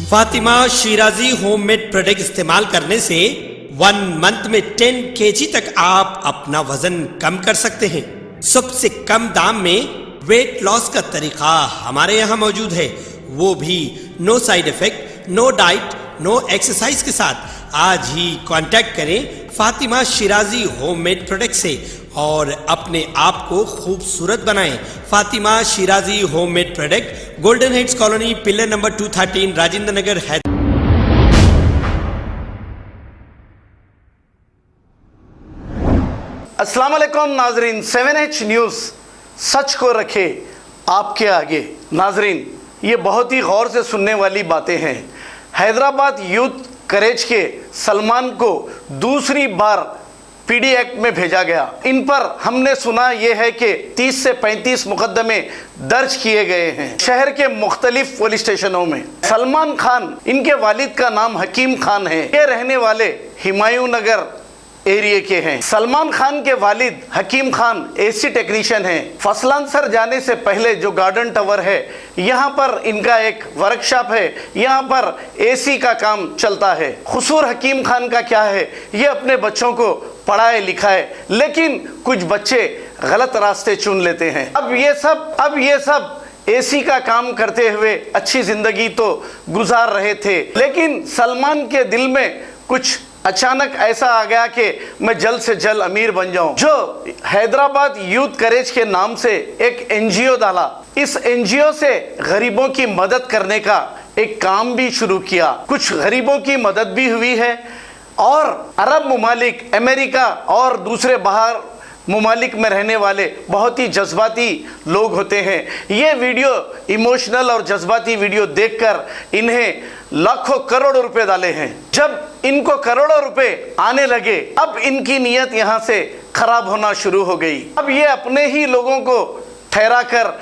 Fatima Shirazi homemade product इस्तेमाल करने से 1 मंथ में 10 kg तक आप अपना वजन कम कर सकते हैं। सबसे कम दाम में वेट लॉस का तरीका हमारे यहाँ मौजूद है, वो भी no side effect, no diet, no exercise के साथ। आज ही कांटेक्ट करें फातिमा शिराजी होममेड प्रोडक्ट से और अपने आप को खूबसूरत बनाएं। Fatima Shirazi homemade product, golden heads colony, pillar number 213, Rajendra Nagar, Hyderabad. अस्सलाम वालेकुम नाजरीन, 7H न्यूज़ सच को रखे आपके आगे। नाजरीन, ये बहुत ही गौर से सुनने वाली बातें हैं। हैदराबाद यूथ करेज के सलमान को दूसरी बार पीडी एक्ट में भेजा गया। इन पर हमने सुना यह है कि 30 से 35 मुकदमे दर्ज किए गए हैं शहर के मुख्तलिफ पुलिस स्टेशनों में। सलमान खान, इनके वालिद का नाम हकीम खान है। ये रहने वाले हुमायूं नगर एरिया के हैं। सलमान खान के वालिद हकीम खान एसी टेक्नीशियन हैं। फसलांसर जाने से पहले जो गार्डन टावर है, यहाँ पर इनका एक वर्कशॉप है, यहाँ पर एसी का काम चलता है। कसूर हकीम खान का क्या है? ये अपने बच्चों को पढ़ाए लिखाए, लेकिन कुछ बच्चे गलत रास्ते चुन लेते हैं। अब ये सब एसी का काम करते हुए अच्छी जिंदगी तो गुजार रहे थे, लेकिन सलमान के दिल में कुछ अचानक ऐसा आ गया कि मैं जल्द से जल्द अमीर बन जाऊं। जो हैदराबाद यूथ करेज के नाम से एक एनजीओ डाला, इस एनजीओ से गरीबों की मदद करने का एक काम भी शुरू किया। कुछ गरीबों की मदद भी हुई है और अरब मुमालिक, अमेरिका और दूसरे बाहर मुमालिक में रहने वाले बहुत ही जज्बाती लोग होते हैं। ये वीडियो, इमोशनल और जज्बाती वीडियो देखकर इन्हें लाखों करोड़ों रुपए डाले हैं। जब इनको करोड़ों रुपए आने लगे, अब इनकी नीयत यहाँ से खराब होना शुरू हो गई। अब ये अपने ही लोगों को ठहरा कर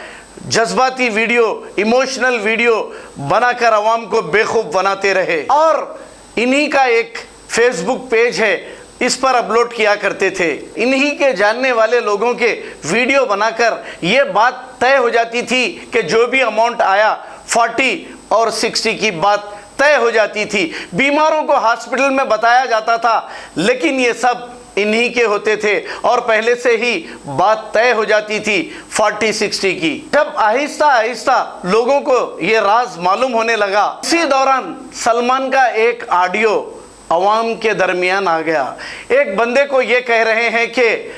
जज्बाती वीडियो, इमोशनल वीडियो बनाकर आवाम को बेखूफ बनाते रहे और इन्हीं का एक फेसबुक पेज है, इस पर अपलोड किया करते थे। इन्हीं के जानने वाले लोगों के वीडियो बनाकर ये बात तय हो जाती थी कि जो भी अमाउंट आया 40 और 60 की बात तय हो जाती थी। बीमारों को हॉस्पिटल में बताया जाता था, लेकिन ये सब इन्हीं के होते थे और पहले से ही बात तय हो जाती थी 40-60 की। जब आहिस्ता आहिस्ता लोगों को ये राज मालूम होने लगा, इसी दौरान सलमान का एक ऑडियो अवाम के दरमियान आ गया। एक बंदे को ये कह रहे हैं कि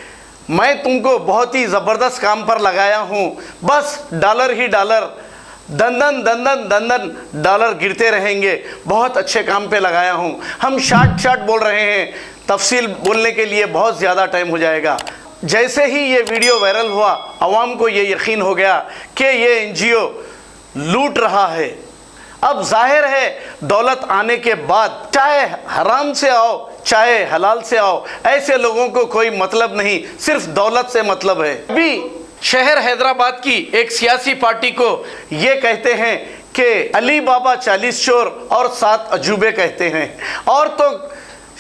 मैं तुमको बहुत ही ज़बरदस्त काम पर लगाया हूँ, बस डॉलर ही डॉलर, दंदन डॉलर गिरते रहेंगे, बहुत अच्छे काम पे लगाया हूँ। हम शार्ट बोल रहे हैं, तफसील बोलने के लिए बहुत ज़्यादा टाइम हो जाएगा। जैसे ही ये वीडियो वायरल हुआ, अवाम को ये यकीन हो गया कि ये एनजीओ लूट रहा है। अब जाहिर है दौलत आने के बाद, चाहे हराम से आओ चाहे हलाल से आओ, ऐसे लोगों को कोई मतलब नहीं, सिर्फ दौलत से मतलब है। अभी शहर हैदराबाद की एक सियासी पार्टी को ये कहते हैं कि अली बाबा 40 चोर और 7 अजूबे कहते हैं, और तो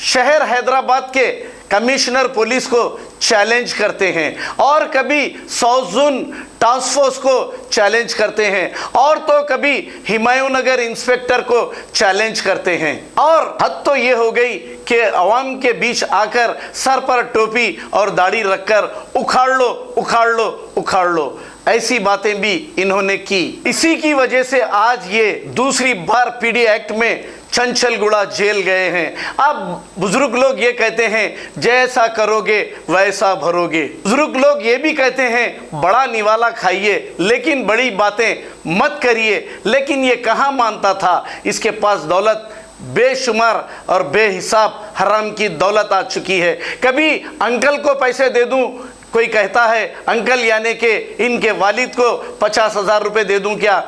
शहर हैदराबाद के कमिश्नर पुलिस को चैलेंज करते हैं, और कभी सौजुन टास्क फोर्स को चैलेंज करते हैं, और तो कभी हुमायूं नगर इंस्पेक्टर को चैलेंज करते हैं। और हद तो ये हो गई कि अवाम के बीच आकर सर पर टोपी और दाढ़ी रखकर उखाड़ लो ऐसी बातें भी इन्होंने की। इसी की वजह से आज ये दूसरी बार पीडी एक्ट में चंचलगुड़ा जेल गए हैं। अब बुजुर्ग लोग ये कहते हैं, जैसा करोगे वैसा भरोगे। बुजुर्ग लोग ये भी कहते हैं, बड़ा निवाला खाइए लेकिन बड़ी बातें मत करिए। लेकिन ये कहाँ मानता था, इसके पास दौलत बेशुमार और बेहिसाब हराम की दौलत आ चुकी है। कभी अंकल को पैसे दे दूं, कोई कहता है अंकल यानी कि इनके वालिद को 50,000 रुपये दे दूं क्या,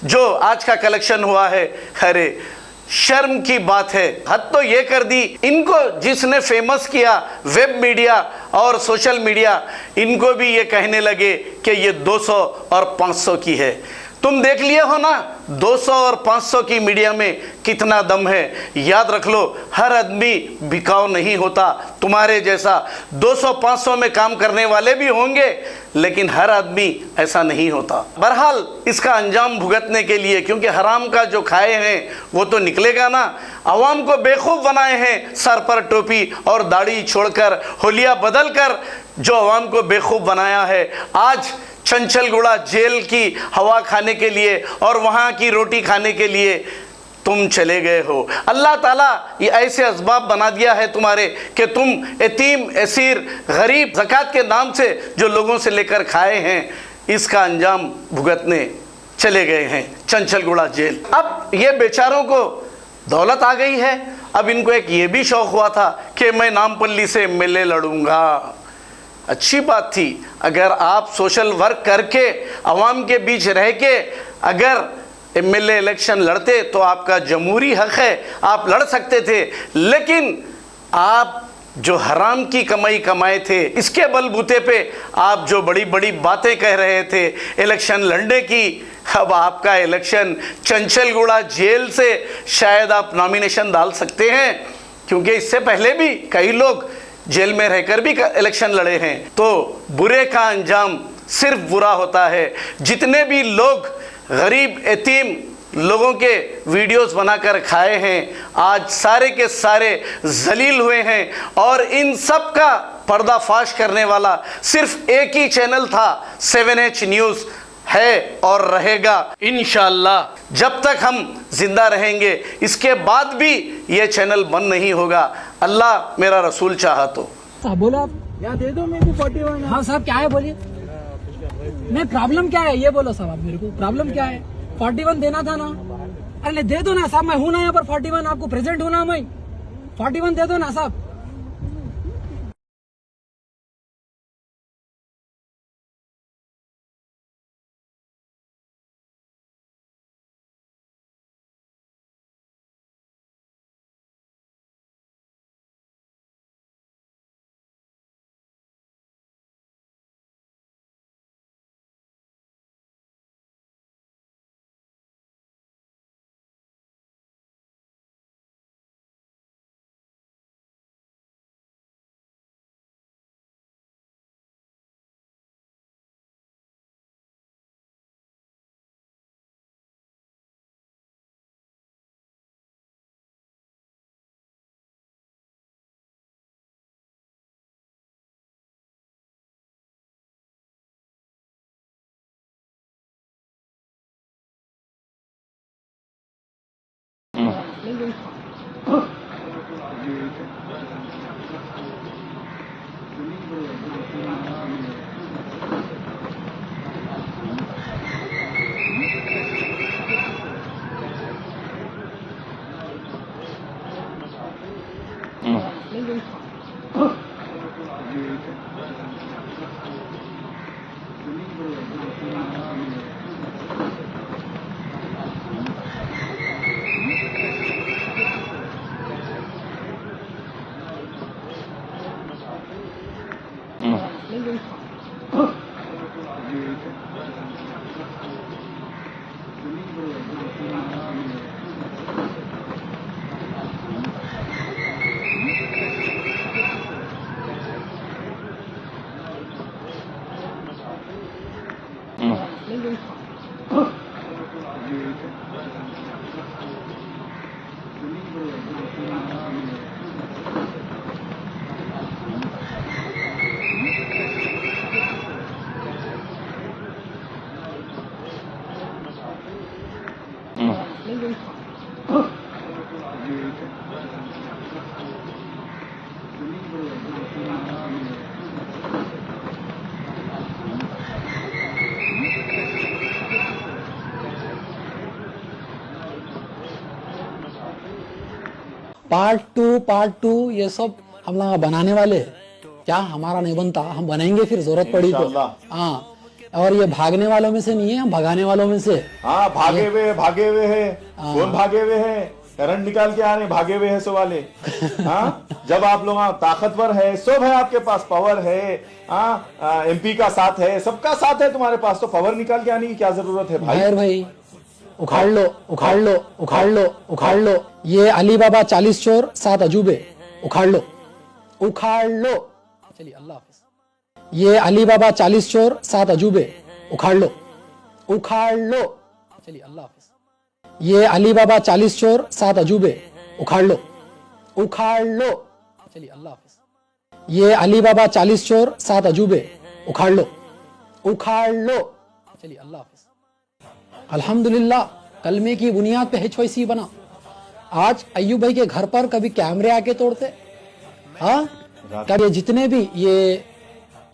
जो आज का कलेक्शन हुआ है। अरे शर्म की बात है। हद तो ये कर दी, इनको जिसने फेमस किया वेब मीडिया और सोशल मीडिया, इनको भी ये कहने लगे कि ये 200 और 500 की है। तुम देख लिए हो ना 200 और 500 की मीडिया में कितना दम है। याद रख लो, हर आदमी बिकाऊ नहीं होता। तुम्हारे जैसा 200-500 में काम करने वाले भी होंगे, लेकिन हर आदमी ऐसा नहीं होता। बहरहाल इसका अंजाम भुगतने के लिए, क्योंकि हराम का जो खाए हैं वो तो निकलेगा ना। अवाम को बेवकूफ़ बनाए हैं सर पर टोपी और दाढ़ी छोड़कर, होलिया बदल कर जो अवाम को बेवकूफ़ बनाया है। आज चंचलगुड़ा जेल की हवा खाने के लिए और वहाँ की रोटी खाने के लिए तुम चले गए हो। अल्लाह ताला ये ऐसे असबाब बना दिया है तुम्हारे कि तुम यतीम, असीर, गरीब ज़कात के नाम से जो लोगों से लेकर खाए हैं, इसका अंजाम भुगतने चले गए हैं चंचलगुड़ा जेल। अब ये बेचारों को दौलत आ गई है। अब इनको एक ये भी शौक़ हुआ था कि मैं नामपल्ली से एमएलए लड़ूंगा। अच्छी बात थी, अगर आप सोशल वर्क करके अवाम के बीच रह के अगर एमएलए इलेक्शन लड़ते तो आपका जमहूरी हक है, आप लड़ सकते थे। लेकिन आप जो हराम की कमाई कमाए थे, इसके बलबूते पे आप जो बड़ी बड़ी बातें कह रहे थे इलेक्शन लड़ने की, अब आपका इलेक्शन चंचलगुड़ा जेल से शायद आप नॉमिनेशन डाल सकते हैं, क्योंकि इससे पहले भी कई लोग जेल में रहकर भी इलेक्शन लड़े हैं। तो बुरे का अंजाम सिर्फ बुरा होता है। जितने भी लोग गरीब यतीम लोगों के वीडियोस बनाकर खाए हैं, आज सारे के सारे जलील हुए हैं। और इन सब का पर्दाफाश करने वाला सिर्फ एक ही चैनल था, 7H न्यूज़ है और रहेगा इंशाअल्लाह। जब तक हम जिंदा रहेंगे, इसके बाद भी ये चैनल बंद नहीं होगा, अल्लाह मेरा रसूल चाहा तो। बोलो आप, या दे दो मेरे को 41। हाँ साहब, क्या है बोलिए। नहीं, प्रॉब्लम क्या है ये बोलो साहब, आप मेरे को प्रॉब्लम क्या है। 41 देना था ना। अरे दे दो ना साहब, मैं हूं ना यहाँ पर 41, आपको प्रेजेंट हूं ना मैं। 41 दे दो ना साहब। पार्ट टू ये सब हम लोग बनाने वाले हैं। क्या हमारा नहीं बनता, हम बनाएंगे फिर जरूरत पड़ी तो। हाँ, और ये भागने वालों में से नहीं है, हम भगाने वालों में से। हाँ, भागे हुए हैं। कौन भागे हुए हैं? करंट निकाल के आ रहे हैं, भागे हुए हैं सो वाले। हाँ, जब आप लोग ताकतवर है, सब है आपके पास, पावर है, हाँ, एमपी का साथ है, सबका साथ है तुम्हारे पास, तो पावर निकाल के आने की क्या जरूरत है भाई? भाई उखाड़ लो उखाड़ लो उखाड़ लो उखाड़ लो, ये अली बाबा 40 चोर 7 अजूबे, उखाड़ लो उखाड़ लो। चलिए अल्लाह हाफिज। ये अली बाबा 40 चोर 7 अजूबे, उखाड़ लो उखाड़ लो। चलिए अल्लाह हाफिज। ये अली बाबा 40 चोर 7 अजूबे, उखाड़ लो उखाड़ लो। चलिए अल्लाह हाफिज। ये अली बाबा 40 चोर 7 अजूबे, उखाड़ लो उखाड़ लो। चलिए अल्लाह हाफिज। अल्हम्दुलिल्लाह कलमे की बुनियाद पे HYC बना। आज अय्यूब भाई के घर पर कभी कैमरे आके तोड़ते, हाँ, कभी जितने भी ये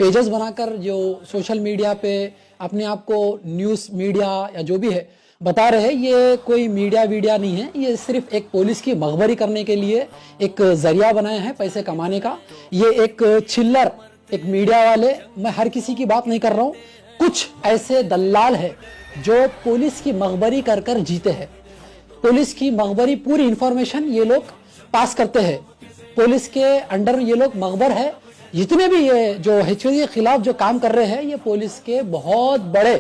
पेजेस बनाकर जो सोशल मीडिया पे अपने आप को न्यूज़ मीडिया या जो भी है बता रहे हैं, ये कोई मीडिया वीडिया नहीं है, ये सिर्फ एक पुलिस की मखबरी करने के लिए एक जरिया बनाया है पैसे कमाने का। ये एक चिल्लर, एक मीडिया वाले, मैं हर किसी की बात नहीं कर रहा हूँ, कुछ ऐसे दल्लाल है जो पुलिस की मखबरी कर कर जीते हैं। पुलिस की मखबरी पूरी इंफॉर्मेशन ये लोग पास करते हैं, पुलिस के अंडर ये लोग मखबर है। जितने भी ये जो HYC के खिलाफ जो काम कर रहे हैं, ये पुलिस के बहुत बड़े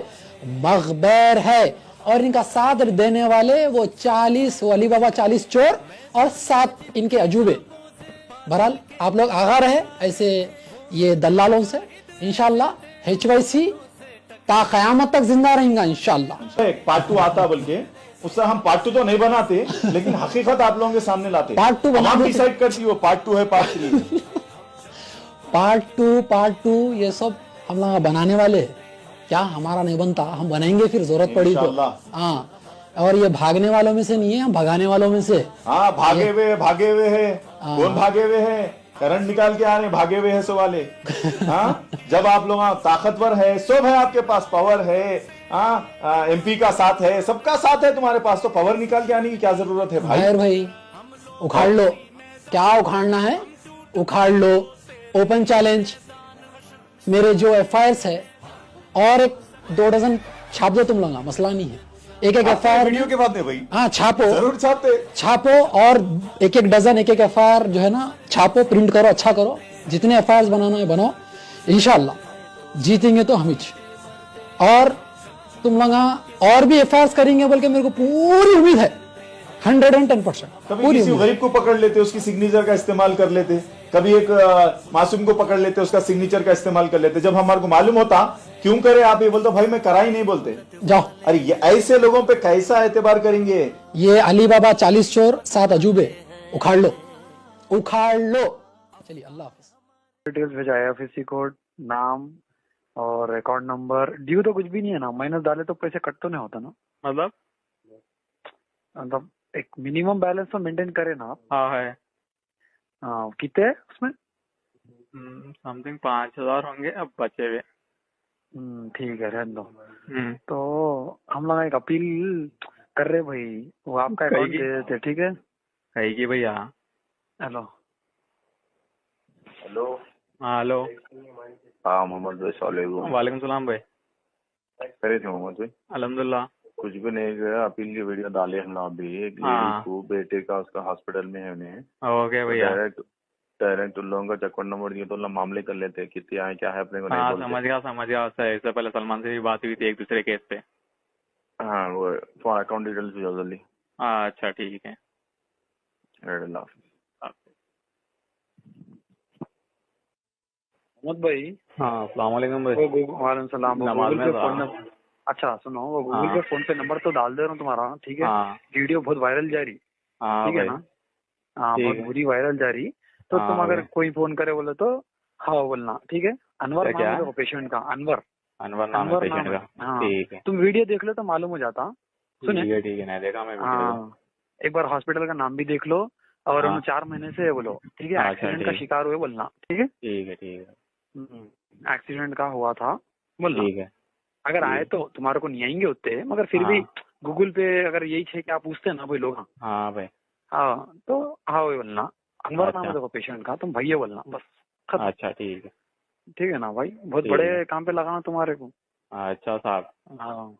मखबर है, और इनका साथ देने वाले वो 40 अली बाबा 40 चोर और 7 इनके अजूबे। बहरहाल आप लोग आगा रहे ऐसे ये दल्लालों से, इंशाल्लाह HYC ता कयामत तक जिंदा रहेगा इंशाल्लाह। एक पार्ट 2 आता, बल्कि उससे हम पार्ट 2 तो नहीं बनाते, लेकिन हकीकत आप लोगों के सामने लाते। पार्ट 2 बना डिसाइड करती हो पार्ट 2 है पार्ट 3 पार्ट टू ये सब हम लोग बनाने वाले हैं। क्या हमारा नहीं बनता, हम बनाएंगे फिर जरूरत पड़ी तो। हाँ, और ये भागने वालों में से नहीं है, हम भगाने वालों में से। हाँ, भागे हुए है। कौन भागे हुए है? करंट निकाल के आ रहे हैं, भागे हुए हैं सो वाले। हाँ, जब आप लोग ताकतवर है, सब है आपके पास, पावर है, हाँ, एमपी का साथ है, सबका साथ है तुम्हारे पास, तो पावर निकाल के आने की क्या जरूरत है भाई? भाई उखाड़ लो, क्या उखाड़ना है उखाड़ लो। ओपन चैलेंज, मेरे जो FIRs है और एक 2 डजन छाप दो तुम लोग, मसला नहीं है। एक FIR वीडियो के बाद में भाई, हाँ छापो, जरूर छापो और एक डजन एक FIR जो है ना छापो, प्रिंट करो, अच्छा करो, जितने FIRs बनाना है बनाओ, इंशाल्लाह जीतेंगे तो हम ही। और तुम लोग और भी FIRs करेंगे बोल के मेरे को पूरी उम्मीद है, 110%। कभी किसी गरीब को पकड़ लेते, उसकी सिग्नेचर का इस्तेमाल कर लेते, कभी एक मासूम को पकड़ लेते, उसका सिग्नेचर का इस्तेमाल कर लेते। जब हमारे को मालूम होता, क्यों करे आप ये बोलते, भाई मैं करा ही नहीं बोलते। जाओ, अरे ये ऐसे लोगों पे कैसा एतबार करेंगे? ये अली बाबा 40 चोर 7 अजूबे, उखाड़ लो उखाड़ लो। चलिए अल्लाह हाफिज। डिटेल्स भेजा, IFSC कोड, नाम और अकाउंट नंबर। ड्यू तो कुछ भी नहीं है ना, माइनस डाले तो पैसे कट तो नहीं होता ना? मतलब एक मिनिमम बैलेंस तो मेंटेन करे ना आप? हाँ है। हाँ, कितने है उसमें? समथिंग 5,000 होंगे अब बचे हुए। ठीक है, रहने दो। तो हम लोग एक अपील कर रहे भाई, वो आपका अकाउंट दे देते, ठीक है? कहेगी भैया। हेलो हाँ हेलो। हाँ मोहम्मद भाई, सलाम वालेकुम सलाम भाई। करे थे मोहम्मद भाई? अल्हम्दुलिल्लाह। कुछ भी नहीं गया, अपील की वीडियो डाले हम लोग भी। एक लेडी को बेटे का उसका हॉस्पिटल में है उन्हें। ओके भैया। डायरेक्ट उन लोगों का अकाउंट नंबर दिए तो लोग मामले कर लेते हैं, कितने आए क्या है अपने को नहीं बोलते। समझ गया। इससे पहले सलमान से भी बात हुई थी एक दूसरे केस पे। हाँ, वो तुम्हारा अकाउंट डिटेल्स भी जल्दी। अच्छा ठीक है। मोहम्मद भाई। हाँ अस्सलाम वालेकुम भाई। वालेकुम सलाम। गूगल पे फोन, अच्छा सुनो, वो गूगल पे फोन पे नंबर तो डाल दे रहा हूँ तुम्हारा, ठीक है? वीडियो बहुत वायरल जा रही, ठीक है ना? हाँ, बहुत बुरी वायरल जा रही। तो तुम अगर कोई फोन करे बोले तो हाँ बोलना, ठीक है? अनवर नाम है पेशेंट का, अनवर नाम है पेशेंट का। हाँ, तुम वीडियो देख लो तो मालूम हो जाता। सुनिए, ठीक है, नहीं देखा मैं वीडियो। एक बार हॉस्पिटल का नाम भी देख लो, और 4 महीने से है बोलो, ठीक है? एक्सीडेंट का शिकार हुए बोलना, ठीक है? ठीक है। एक्सीडेंट का हुआ था बोलना, ठीक है? अगर आए तो तुम्हारे को नहीं आएंगे उतने, मगर फिर भी गूगल पे अगर यही है कि आप पूछते हैं ना भाई लोग, हाँ भाई, हाँ तो हाँ वही बोलना। अनवर नाम है देखो पेशेंट का, तुम भैया बोलना बस। अच्छा ठीक है, ठीक है ना भाई? बहुत बड़े काम पे लगाना तुम्हारे को। अच्छा साहब। हाँ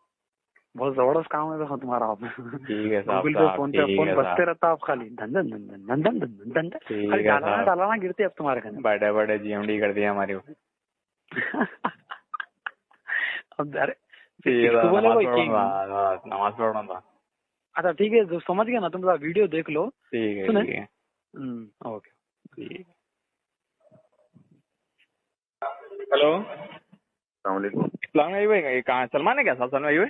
बहुत जबरदस्त काम है तो तुम्हारा आप। ठीक है साहब, गूगल पे फोन पे फोन बजते रहता आप खाली धन धन धन धन धन धन धन धन धन ठीक खाली है डालाना साहब। डालाना गिरते अब तुम्हारे खाने। बड़े बड़े जीएमडी कर दिया हमारी। अब अरे ठीक है तो साहब, बोले नमाज भाई पढ़ कि- रहा था, नमाज पढ़ रहा था। अच्छा ठीक है, जो समझ गया ना तुम वीडियो देख लो। ठीक है सुने? ठीक है ओके ठीक है। हेलो सलामकुम। सलाम भाई, ये कहाँ सलमान है क्या साहब? सलमान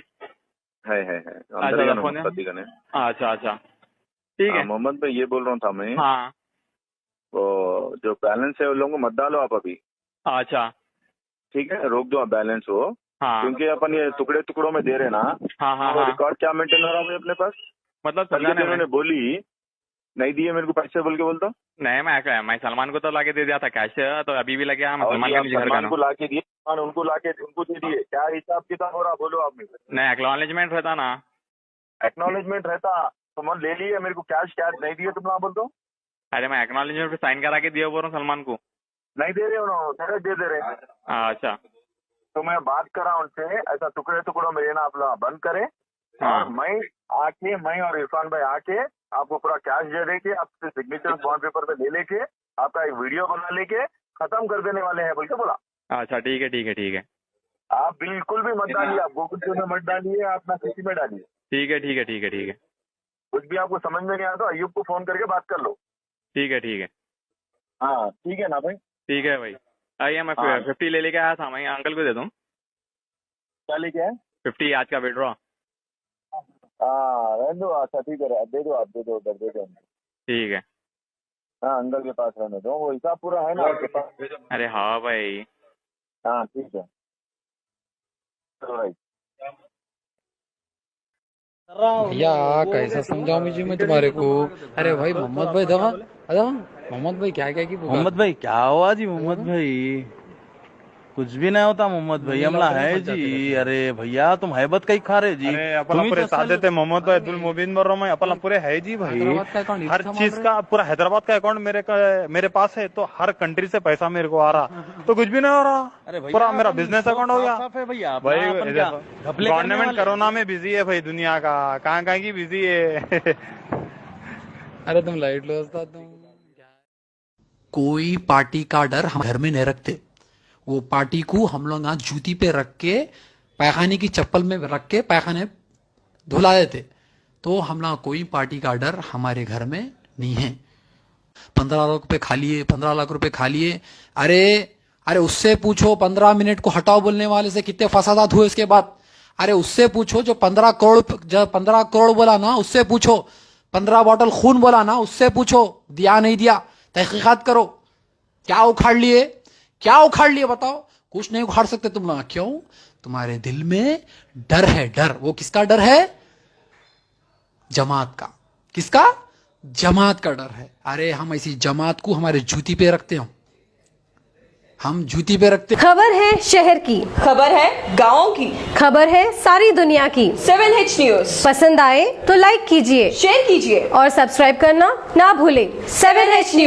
भाई है अच्छा, अंदर ही फोन है? पति का ने। अच्छा अच्छा ठीक है। मोहम्मद भाई ये बोल रहा था मैं, हाँ वो जो बैलेंस है उन लोगों को मत डालो आप अभी, अच्छा ठीक है, रोक दो आप बैलेंस वो, हाँ क्योंकि अपन ये टुकड़े टुकड़ों में दे रहे ना, हाँ हाँ वो हाँ। रिकॉर्ड क्या मेंटेन हो रहा है अपने पास। मतलब संजय समझाने उन्होंने में बोली नहीं दिए मेरे को पैसे बोल के बोलता। नहीं, मैं सलमान को तो लाके दे दिया था कैश, तो अभी भी लगे मैं और सलमान ये का आप मुझे घर का सलमान ना। को लाके दिए, सलमान उनको लाके उनको दे दिए, क्या हिसाब किताब हो रहा बोलो आप। नहीं, एक्नॉलेजमेंट रहता ना। एक्नॉलेजमेंट रहता तो मन ले लिए, मेरे को कैश नहीं दिए तुम ना बोल दो। अरे मैं एक्नॉलेजमेंट पे साइन करा के दिया बोल रहा हूँ सलमान को। नहीं दे रहे हो ना, डायरेक्ट दे दे रहे। अच्छा तो मैं बात करा उनसे, ऐसा टुकड़े टुकड़ों में लेना अपना बंद करे, हाँ। और मैं और इरफान भाई आके आपको पूरा कैश दे देके आपसे सिग्नेचर बॉन्ड पेपर पे ले लेके आपका एक वीडियो बना लेके खत्म कर देने वाले हैं बोल के बोला। अच्छा ठीक है ठीक है ठीक है आप बिल्कुल भी मत डालिए, आप गूगल पे में मत डालिए, आप ना किसी में डालिए। ठीक है ठीक है ठीक है ठीक है कुछ भी आपको समझ में नहीं आता तो अयूब को फोन करके बात कर लो। ठीक है ठीक है हाँ ठीक है ना भाई। ठीक है भाई। आइए मैं हाँ। 50 ले लेके आया था, मैं अंकल को दे दूँ। क्या लेके आए? 50 आज का विड्रॉ। हाँ रहने दो, अच्छा ठीक है, दे दो, आप दे दो उधर दे दो। ठीक है। हाँ अंकल के पास रहने दो, वो हिसाब पूरा है ना आपके पास। अरे हाँ भाई। हाँ ठीक है चलो भाई। भैया कैसा समझाऊं मुझे मैं तुम्हारे को। अरे भाई मोहम्मद भाई दवा मोहम्मद भाई क्या क्या की मोहम्मद भाई क्या हुआ जी? मोहम्मद भाई कुछ भी नहीं होता मोहम्मद भाई, हमला है जी। अरे भैया तुम हैबत कहीं खा रहे जी। अरे अपना पूरे साथ देते मोहम्मद भाई अब्दुल मुबीन बोल रहा हूँ मैं, अपना पूरे है जी भाई। हर चीज का पूरा हैदराबाद का अकाउंट मेरे पास है, तो हर कंट्री से पैसा मेरे को आ रहा, तो कुछ भी नहीं हो रहा। अरे भैया पूरा मेरा बिजनेस अकाउंट हो गया भैया। भाई। घपले गवर्नमेंट कोरोना में बिजी है भाई, दुनिया का कहाँ कहाँ की बिजी है। अरे तुम लाइट लो तुम। कोई पार्टी का डर हम घर में नहीं रखते। वो पार्टी को हम लोग यहाँ जूती पे रख के पैखाने की चप्पल में रख के पैखाने धुला देते। तो हम लोग कोई पार्टी का डर हमारे घर में नहीं है। 15 लाख रुपए खा लिए, 15 लाख रुपए खा लिए। अरे उससे पूछो 15 मिनट को हटाओ बोलने वाले से कितने फसादात हुए इसके बाद। अरे उससे पूछो जो 15 करोड़ बोला ना, उससे पूछो 15 बॉटल खून बोला ना, उससे पूछो दिया नहीं दिया। तहकीकात करो, क्या उखाड़ लिए बताओ। कुछ नहीं उखाड़ सकते तुम लोग। क्यों? तुम्हारे दिल में डर है। डर वो किसका डर है? जमात का। किसका? जमात का डर है। अरे हम ऐसी जमात को हमारे जूती पे रखते हो, हम जूती पे रखते। खबर है शहर की, खबर है गाँव की, खबर है सारी दुनिया की। 7H न्यूज पसंद आए तो लाइक कीजिए, शेयर कीजिए और सब्सक्राइब करना ना भूलें। 7H news.